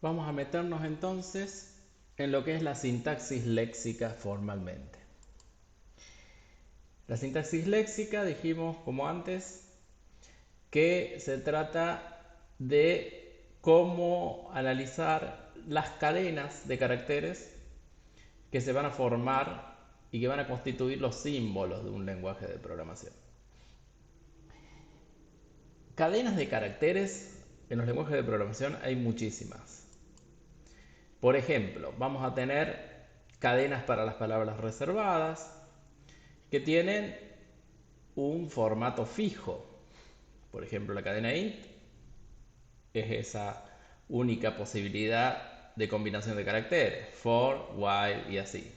Vamos a meternos entonces en lo que es la sintaxis léxica formalmente. La sintaxis léxica, dijimos como antes, que se trata de cómo analizar las cadenas de caracteres que se van a formar y que van a constituir los símbolos de un lenguaje de programación. Cadenas de caracteres en los lenguajes de programación hay muchísimas. Por ejemplo, vamos a tener cadenas para las palabras reservadas que tienen un formato fijo. Por ejemplo, la cadena int es esa única posibilidad de combinación de caracteres, for, while y así.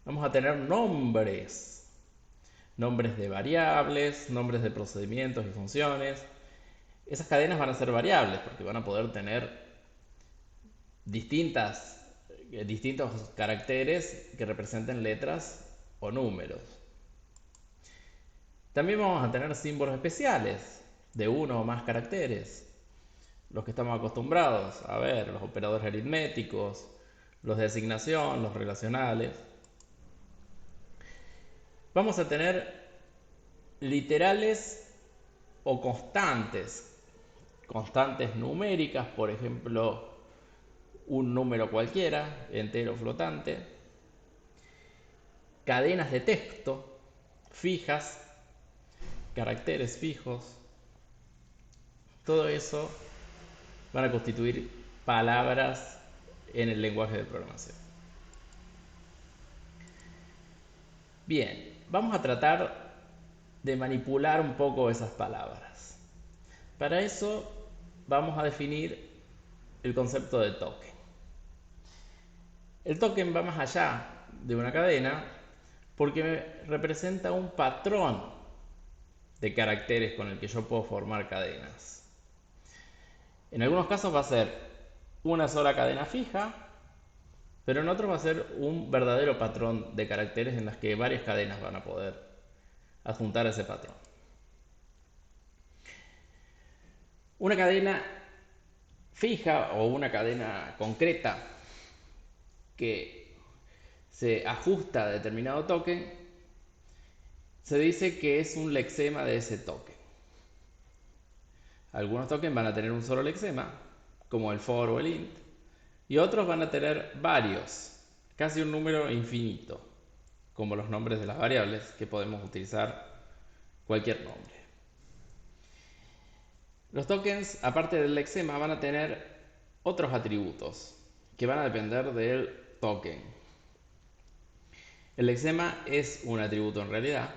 Vamos a tener nombres de variables, nombres de procedimientos y funciones. Esas cadenas van a ser variables porque van a poder tener distintos caracteres que representen letras o números. También vamos a tener símbolos especiales de uno o más caracteres, los que estamos acostumbrados a ver, los operadores aritméticos, los de asignación, los relacionales. Vamos a tener literales o constantes numéricas, por ejemplo, un número cualquiera, entero o flotante, cadenas de texto fijas, caracteres fijos, todo eso van a constituir palabras en el lenguaje de programación. Bien, vamos a tratar de manipular un poco esas palabras. Para eso vamos a definir el concepto de token. El token va más allá de una cadena porque representa un patrón de caracteres con el que yo puedo formar cadenas. En algunos casos va a ser una sola cadena fija, pero en otros va a ser un verdadero patrón de caracteres en las que varias cadenas van a poder adjuntar ese patrón. Una cadena fija o una cadena concreta que se ajusta a determinado token, se dice que es un lexema de ese token. Algunos tokens van a tener un solo lexema, como el for o el int, y otros van a tener varios, casi un número infinito, como los nombres de las variables, que podemos utilizar cualquier nombre. Los tokens, aparte del lexema, van a tener otros atributos que van a depender del token. El lexema es un atributo en realidad.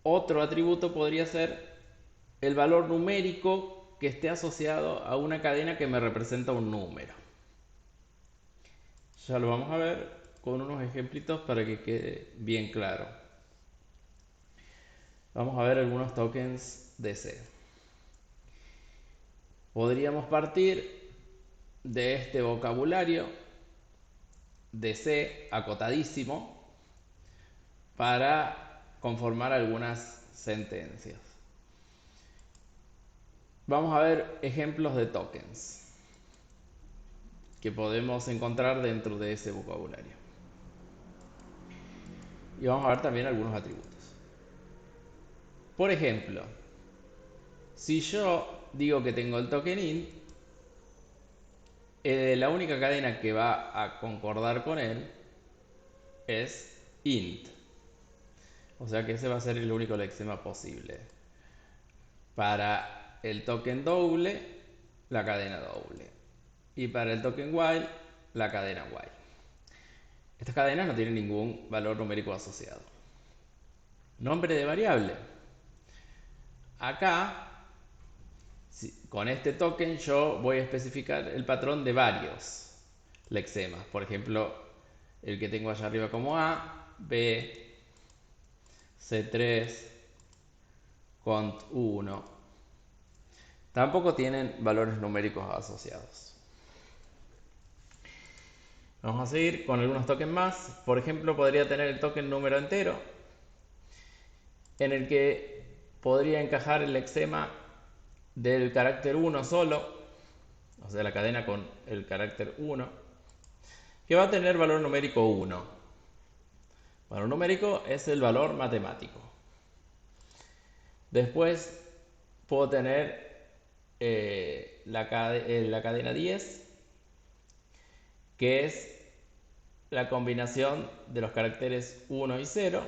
Otro atributo podría ser el valor numérico que esté asociado a una cadena que me representa un número. Ya lo vamos a ver con unos ejemplitos para que quede bien claro. Vamos a ver algunos tokens de C. Podríamos partir de este vocabulario de C acotadísimo para conformar algunas sentencias. Vamos a ver ejemplos de tokens que podemos encontrar dentro de ese vocabulario. Y vamos a ver también algunos atributos. Por ejemplo, si yo digo que tengo el token int, la única cadena que va a concordar con él es int. O sea que ese va a ser el único lexema posible. Para el token doble, la cadena doble. Y para el token while, la cadena while. Estas cadenas no tienen ningún valor numérico asociado. Nombre de variable. Acá, con este token, yo voy a especificar el patrón de varios lexemas. Por ejemplo, el que tengo allá arriba como A, B, C3, cont1. Tampoco tienen valores numéricos asociados. Vamos a seguir con algunos tokens más. Por ejemplo, podría tener el token número entero, en el que podría encajar el lexema del carácter 1 solo, o sea, la cadena con el carácter 1, que va a tener valor numérico 1. Valor numérico es el valor matemático. Después puedo tener la cadena 10, que es la combinación de los caracteres 1 y 0.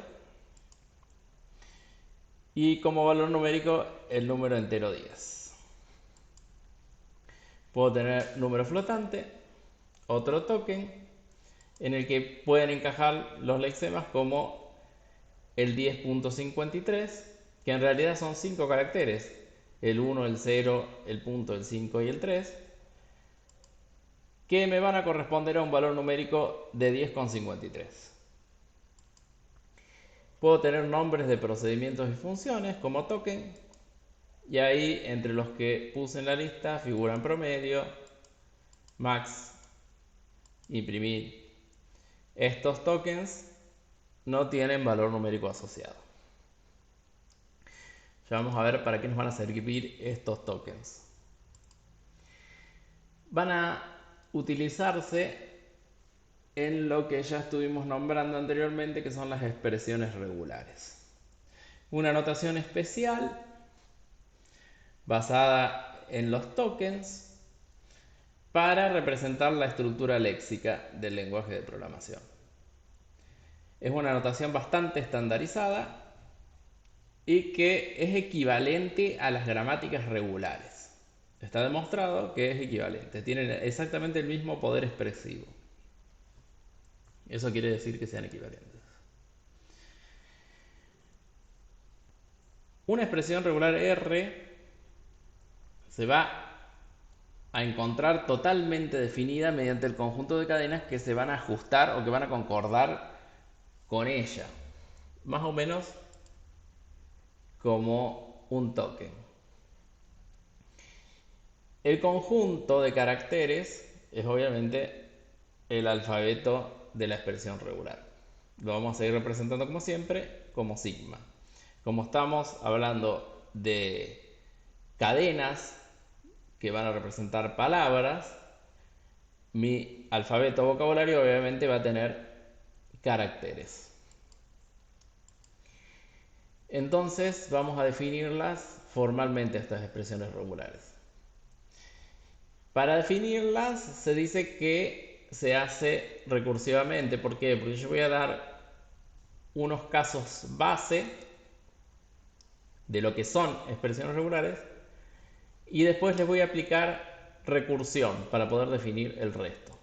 Y como valor numérico, el número entero 10. Puedo tener número flotante, otro token, en el que pueden encajar los lexemas como el 10.53, que en realidad son 5 caracteres, el 1, el 0, el punto, el 5 y el 3, que me van a corresponder a un valor numérico de 10,53. Puedo tener nombres de procedimientos y funciones como token, y ahí entre los que puse en la lista figuran promedio, max, imprimir. Estos tokens no tienen valor numérico asociado. Ya vamos a ver para qué nos van a servir estos tokens. Van a utilizarse en lo que ya estuvimos nombrando anteriormente, que son las expresiones regulares. Una notación especial basada en los tokens para representar la estructura léxica del lenguaje de programación. Es una notación bastante estandarizada y que es equivalente a las gramáticas regulares. Está demostrado que es equivalente, tienen exactamente el mismo poder expresivo. Eso quiere decir que sean equivalentes. Una expresión regular R se va a encontrar totalmente definida mediante el conjunto de cadenas que se van a ajustar o que van a concordar con ella. Más o menos como un token. El conjunto de caracteres es obviamente el alfabeto de la expresión regular. Lo vamos a seguir representando como siempre como sigma. Como estamos hablando de cadenas que van a representar palabras, mi alfabeto vocabulario obviamente va a tener caracteres. Entonces vamos a definirlas formalmente, estas expresiones regulares. Para definirlas se dice que se hace recursivamente. ¿Por qué? Porque yo voy a dar unos casos base de lo que son expresiones regulares y después les voy a aplicar recursión para poder definir el resto.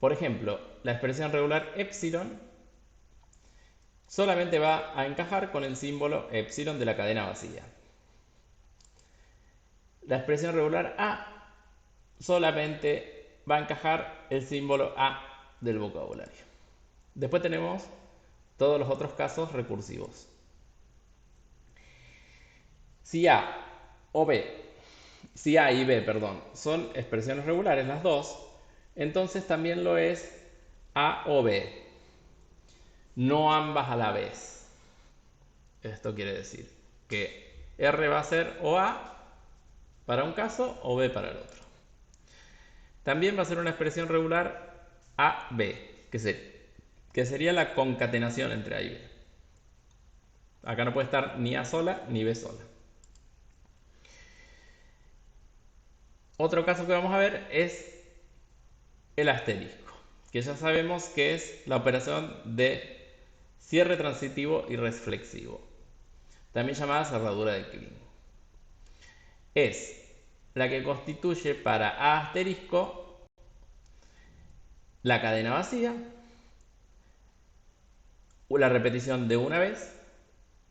Por ejemplo, la expresión regular epsilon solamente va a encajar con el símbolo epsilon de la cadena vacía. La expresión regular A solamente va a encajar el símbolo A del vocabulario. Después tenemos todos los otros casos recursivos. Si A o B, si A y B, perdón, son expresiones regulares las dos, entonces también lo es A o B, no ambas a la vez. Esto quiere decir que R va a ser o A para un caso o B para el otro. También va a ser una expresión regular A-B, que sería la concatenación entre A y B. Acá no puede estar ni A sola ni B sola. Otro caso que vamos a ver es el asterisco, que ya sabemos que es la operación de cierre transitivo y reflexivo, también llamada cerradura de Kleene. Es la que constituye para A asterisco la cadena vacía, la repetición de una vez,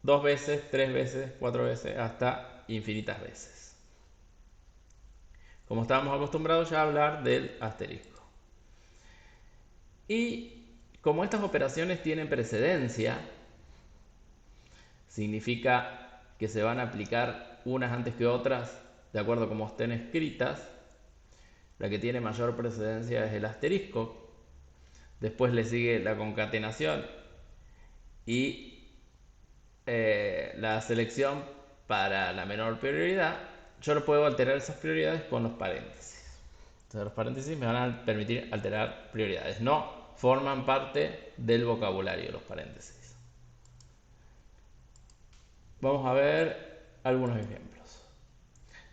dos veces, tres veces, cuatro veces, hasta infinitas veces. Como estábamos acostumbrados ya a hablar del asterisco. Y como estas operaciones tienen precedencia, significa que se van a aplicar unas antes que otras de acuerdo a cómo estén escritas. La que tiene mayor precedencia es el asterisco, después le sigue la concatenación y la selección para la menor prioridad, yo no puedo alterar esas prioridades con los paréntesis. Entonces los paréntesis me van a permitir alterar prioridades. No forman parte del vocabulario los paréntesis. Vamos a ver algunos ejemplos.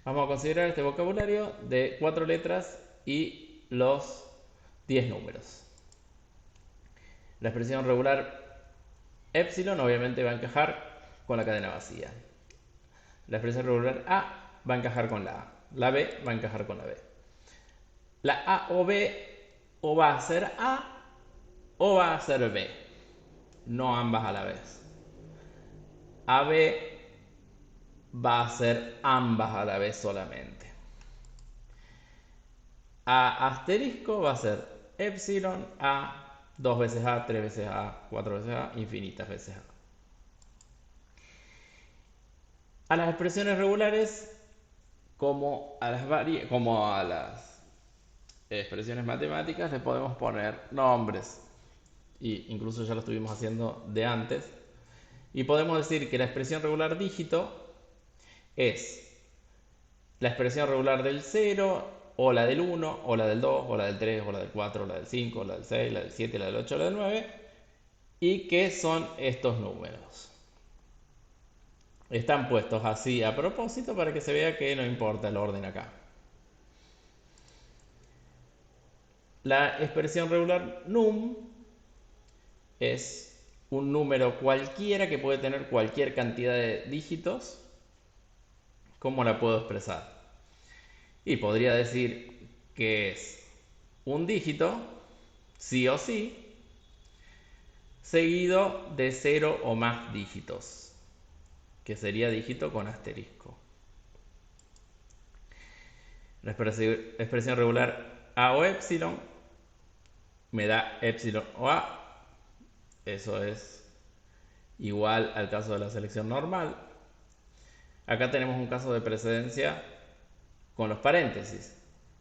Vamos a considerar este vocabulario de 4 letras y los 10 números. La expresión regular epsilon obviamente va a encajar con la cadena vacía. La expresión regular A va a encajar con la A. La B va a encajar con la B. La A o B o va a ser A o va a ser B. No ambas a la vez. AB va a ser ambas a la vez solamente. A asterisco va a ser epsilon A, 2 veces A, 3 veces A, 4 veces A, infinitas veces A. A las expresiones regulares, como a las expresiones matemáticas, le podemos poner nombres. Y incluso ya lo estuvimos haciendo de antes. Y podemos decir que la expresión regular dígito es la expresión regular del 0, o la del 1, o la del 2, o la del 3, o la del 4, o la del 5, o la del 6, la del 7, la del 8, o la del 9. ¿Y qué son estos números? Están puestos así a propósito para que se vea que no importa el orden acá. La expresión regular num es un número cualquiera que puede tener cualquier cantidad de dígitos. ¿Cómo la puedo expresar? Y podría decir que es un dígito, sí o sí, seguido de 0 o más dígitos, que sería dígito con asterisco. La expresión regular A o epsilon me da epsilon o A. Eso es igual al caso de la selección normal. Acá tenemos un caso de precedencia con los paréntesis.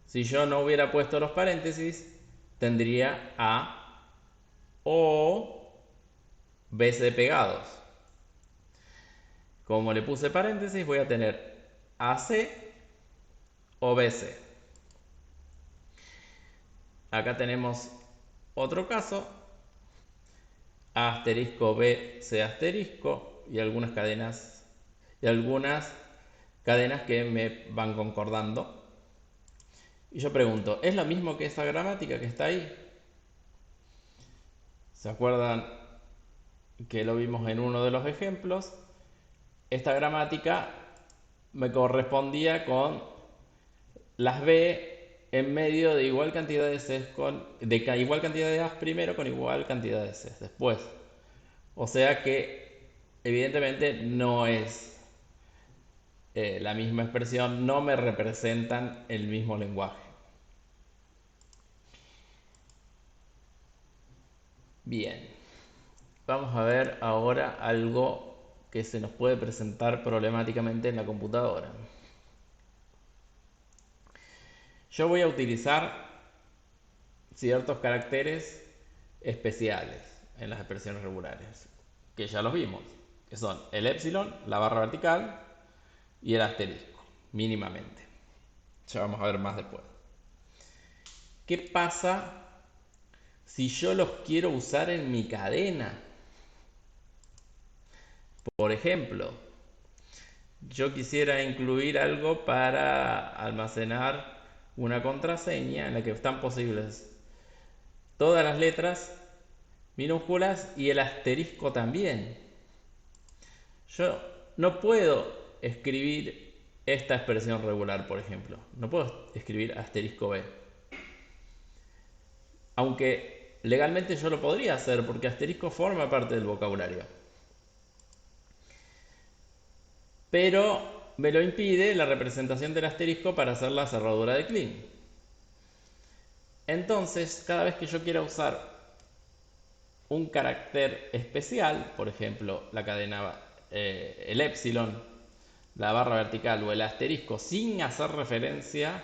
Si yo no hubiera puesto los paréntesis, tendría A o BC pegados. Como le puse paréntesis, voy a tener AC o BC. Acá tenemos otro caso, A asterisco B, C asterisco, y algunas cadenas que me van concordando. Y yo pregunto, ¿es lo mismo que esa gramática que está ahí? ¿Se acuerdan que lo vimos en uno de los ejemplos? Esta gramática me correspondía con las B en medio de igual cantidad de Cs de igual cantidad de As primero con igual cantidad de Cs después. O sea que evidentemente no es la misma expresión, no me representan el mismo lenguaje. Bien, vamos a ver ahora algo que se nos puede presentar problemáticamente en la computadora. Yo voy a utilizar ciertos caracteres especiales en las expresiones regulares, que ya los vimos, que son el epsilon, la barra vertical y el asterisco, mínimamente. Ya vamos a ver más después. ¿Qué pasa si yo los quiero usar en mi cadena? Por ejemplo, yo quisiera incluir algo para almacenar una contraseña en la que están posibles todas las letras minúsculas y el asterisco también. Yo no puedo escribir esta expresión regular, por ejemplo. No puedo escribir asterisco B. Aunque legalmente yo lo podría hacer porque asterisco forma parte del vocabulario. Pero me lo impide la representación del asterisco para hacer la cerradura de Kleene. Entonces, cada vez que yo quiera usar un carácter especial, por ejemplo, la cadena, el epsilon, la barra vertical o el asterisco, sin hacer referencia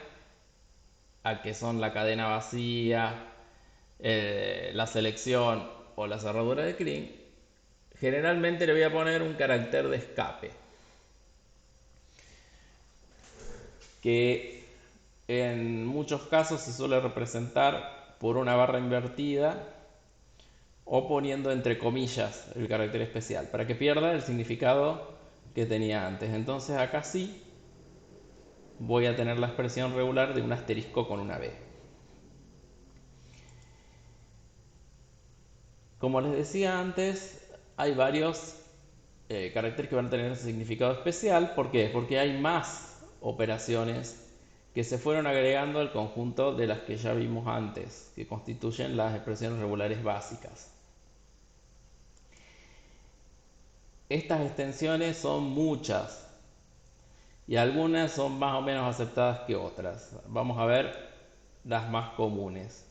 a que son la cadena vacía, la selección o la cerradura de Kleene, generalmente le voy a poner un carácter de escape. que en muchos casos se suele representar por una barra invertida o poniendo entre comillas el carácter especial para que pierda el significado que tenía antes. Entonces acá sí voy a tener la expresión regular de un asterisco con una B. Como les decía antes, hay varios caracteres que van a tener ese significado especial. ¿Por qué? Porque hay más operaciones que se fueron agregando al conjunto de las que ya vimos antes, que constituyen las expresiones regulares básicas. Estas extensiones son muchas y algunas son más o menos aceptadas que otras. Vamos a ver las más comunes.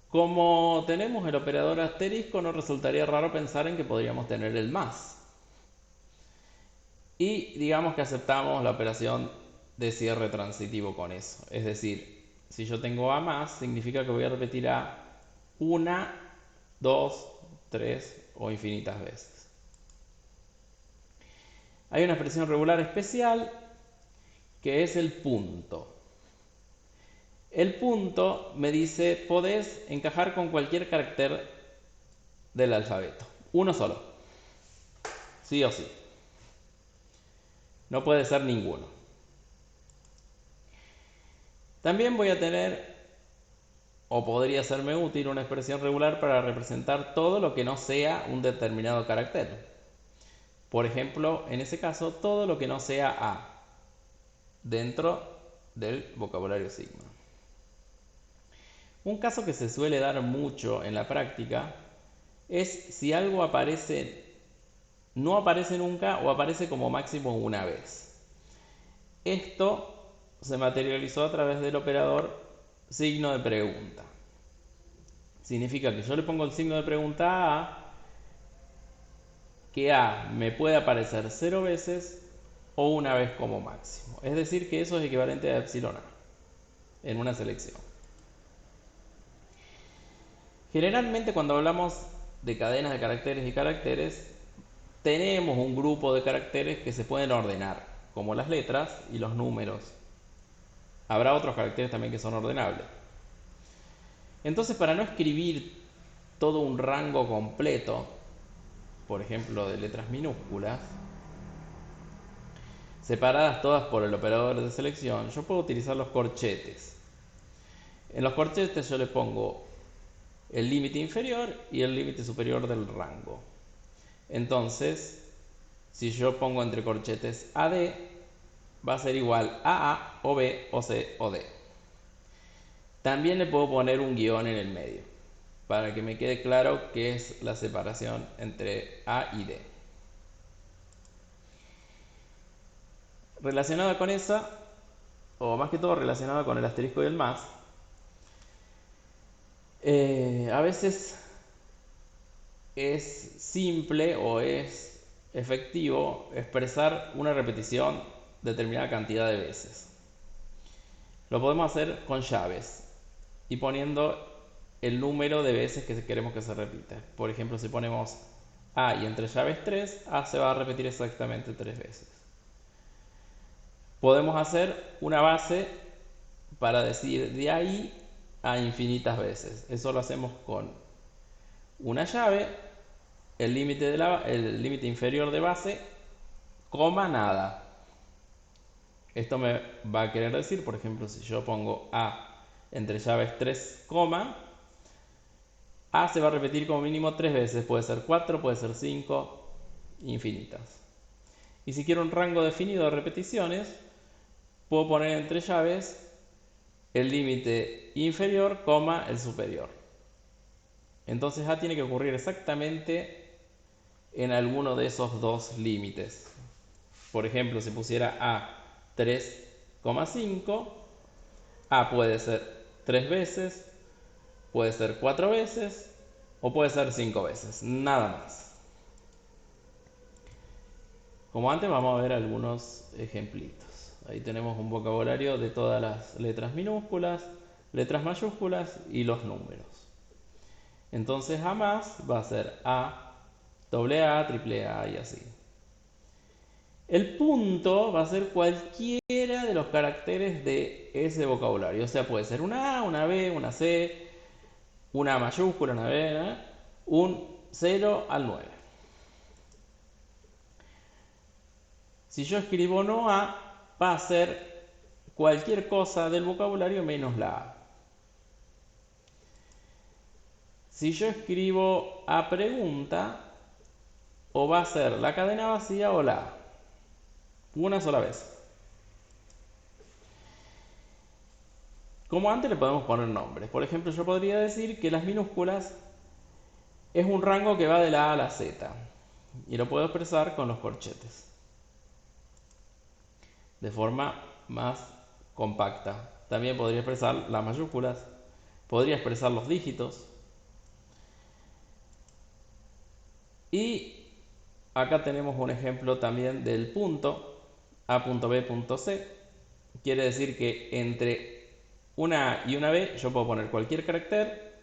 Como tenemos el operador asterisco, no resultaría raro pensar en que podríamos tener el más. Y digamos que aceptamos la operación de cierre transitivo con eso. Es decir, si yo tengo A más, significa que voy a repetir A una, dos, tres o infinitas veces. Hay una expresión regular especial que es el punto. El punto me dice, podés encajar con cualquier carácter del alfabeto. Uno solo. Sí o sí. No puede ser ninguno. También voy a tener, o podría serme útil, una expresión regular para representar todo lo que no sea un determinado carácter. Por ejemplo, en ese caso, todo lo que no sea A dentro del vocabulario sigma. Un caso que se suele dar mucho en la práctica es si algo no aparece nunca o aparece como máximo una vez. Esto se materializó a través del operador signo de pregunta. Significa que yo le pongo el signo de pregunta a A, que A me puede aparecer 0 veces o una vez como máximo. Es decir, que eso es equivalente a epsilon A en una selección. Generalmente cuando hablamos de cadenas de caracteres y caracteres, tenemos un grupo de caracteres que se pueden ordenar, como las letras y los números. Habrá otros caracteres también que son ordenables. Entonces, para no escribir todo un rango completo, por ejemplo, de letras minúsculas, separadas todas por el operador de selección, yo puedo utilizar los corchetes. En los corchetes yo le pongo el límite inferior y el límite superior del rango. Entonces, si yo pongo entre corchetes AD, va a ser igual a A o B o C o D. También le puedo poner un guión en el medio, para que me quede claro qué es la separación entre A y D. Relacionada con esa, o más que todo relacionada con el asterisco y el más, a veces es simple o es efectivo expresar una repetición determinada cantidad de veces. Lo podemos hacer con llaves y poniendo el número de veces que queremos que se repita. Por ejemplo, si ponemos A y entre llaves 3, A se va a repetir exactamente 3 veces. Podemos hacer una base para decir de ahí a infinitas veces. Eso lo hacemos con una llave, el límite inferior de base, coma, nada. Esto me va a querer decir, por ejemplo, si yo pongo A entre llaves 3, A se va a repetir como mínimo 3 veces, puede ser 4, puede ser 5, infinitas. Y si quiero un rango definido de repeticiones, puedo poner entre llaves el límite inferior, el superior. Entonces A tiene que ocurrir exactamente en alguno de esos dos límites. Por ejemplo, si pusiera A 3,5, A puede ser 3 veces, puede ser 4 veces o puede ser 5 veces, nada más. Como antes, vamos a ver algunos ejemplitos. Ahí tenemos un vocabulario de todas las letras minúsculas, letras mayúsculas y los números. Entonces A más va a ser A, doble A, triple A y así. El punto va a ser cualquiera de los caracteres de ese vocabulario. O sea, puede ser una A, una B, una C, una mayúscula, una B, ¿eh? Un 0 al 9. Si yo escribo no A, va a ser cualquier cosa del vocabulario menos la A. Si yo escribo A pregunta, o va a ser la cadena vacía o la A. Una sola vez. Como antes le podemos poner nombres. Por ejemplo, yo podría decir que las minúsculas es un rango que va de la A a la Z. Y lo puedo expresar con los corchetes. De forma más compacta. También podría expresar las mayúsculas. Podría expresar los dígitos. Y acá tenemos un ejemplo también del punto. A.B.C. Quiere decir que entre una A y una B yo puedo poner cualquier carácter.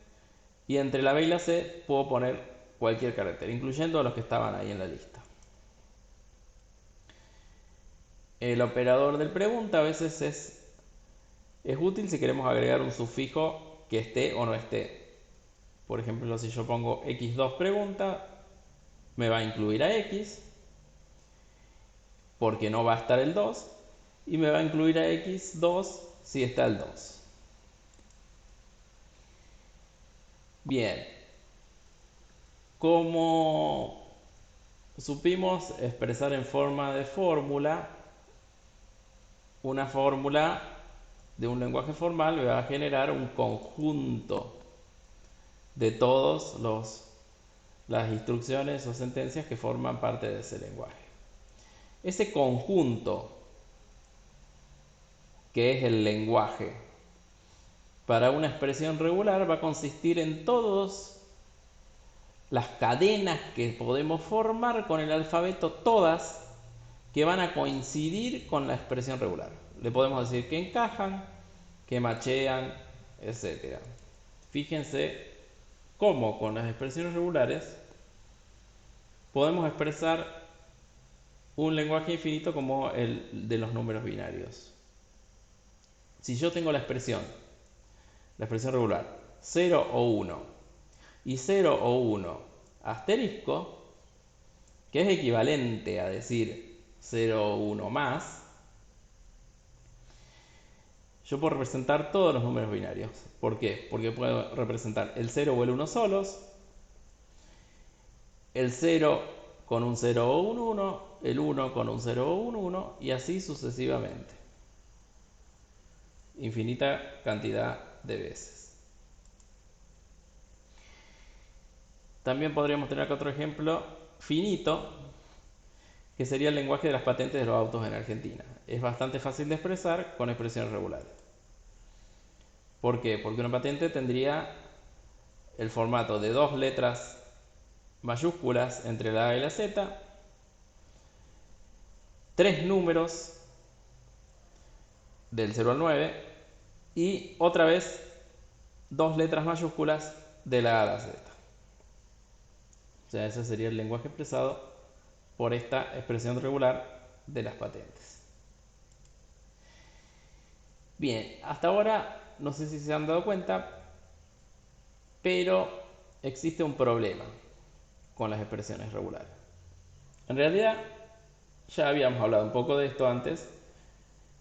Y entre la B y la C puedo poner cualquier carácter, incluyendo los que estaban ahí en la lista. El operador del pregunta a veces es útil si queremos agregar un sufijo que esté o no esté. Por ejemplo, si yo pongo x2 pregunta, me va a incluir a x, porque no va a estar el 2, y me va a incluir a x2 si está el 2. Bien, como supimos expresar en forma de fórmula, una fórmula de un lenguaje formal me va a generar un conjunto de todas las instrucciones o sentencias que forman parte de ese lenguaje. Ese conjunto, que es el lenguaje, para una expresión regular va a consistir en todas las cadenas que podemos formar con el alfabeto, todas que van a coincidir con la expresión regular. Le podemos decir que encajan, que machean, etc. Fíjense cómo con las expresiones regulares podemos expresar un lenguaje infinito como el de los números binarios. Si yo tengo la expresión regular 0 o 1 y 0 o 1 asterisco, que es equivalente a decir 0 o 1 más, yo puedo representar todos los números binarios. ¿Por qué? Porque puedo representar el 0 o el 1 solos, el 0 con un 0 o un 1, el 1 con un 0 o un 1 y así sucesivamente. Infinita cantidad de veces. También podríamos tener acá otro ejemplo finito, que sería el lenguaje de las patentes de los autos en Argentina. Es bastante fácil de expresar con expresiones regulares. ¿Por qué? Porque una patente tendría el formato de dos letras mayúsculas entre la A y la Z, tres números del 0 al 9 y otra vez dos letras mayúsculas de la A a la Z. O sea, ese sería el lenguaje expresado por esta expresión regular de las patentes. Bien, hasta ahora no sé si se han dado cuenta, pero existe un problema con las expresiones regulares. En realidad, ya habíamos hablado un poco de esto antes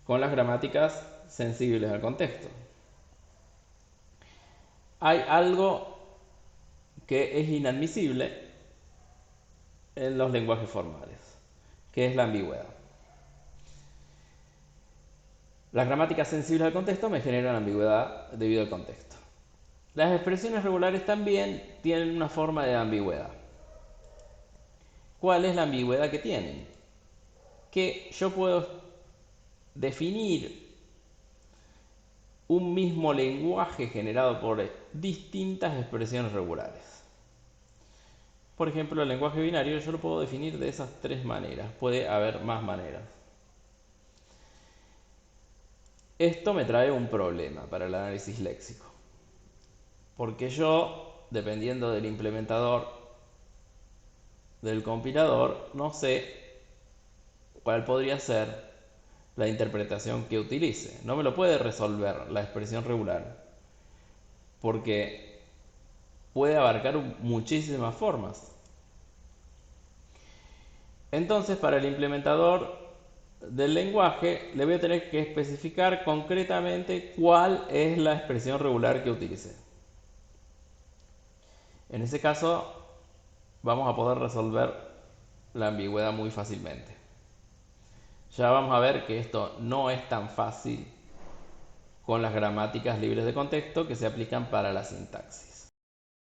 con las gramáticas sensibles al contexto. Hay algo que es inadmisible en los lenguajes formales, que es la ambigüedad. Las gramáticas sensibles al contexto me generan ambigüedad debido al contexto. Las expresiones regulares también tienen una forma de ambigüedad. ¿Cuál es la ambigüedad que tienen? Que yo puedo definir un mismo lenguaje generado por distintas expresiones regulares. Por ejemplo, el lenguaje binario yo lo puedo definir de esas tres maneras. Puede haber más maneras. Esto me trae un problema para el análisis léxico. Porque yo, dependiendo del implementador del compilador, no sé cuál podría ser la interpretación que utilice. No me lo puede resolver la expresión regular, porque puede abarcar muchísimas formas. Entonces, para el implementador del lenguaje, le voy a tener que especificar concretamente cuál es la expresión regular que utilice. En ese caso, vamos a poder resolver la ambigüedad muy fácilmente. Ya vamos a ver que esto no es tan fácil con las gramáticas libres de contexto que se aplican para la sintaxis.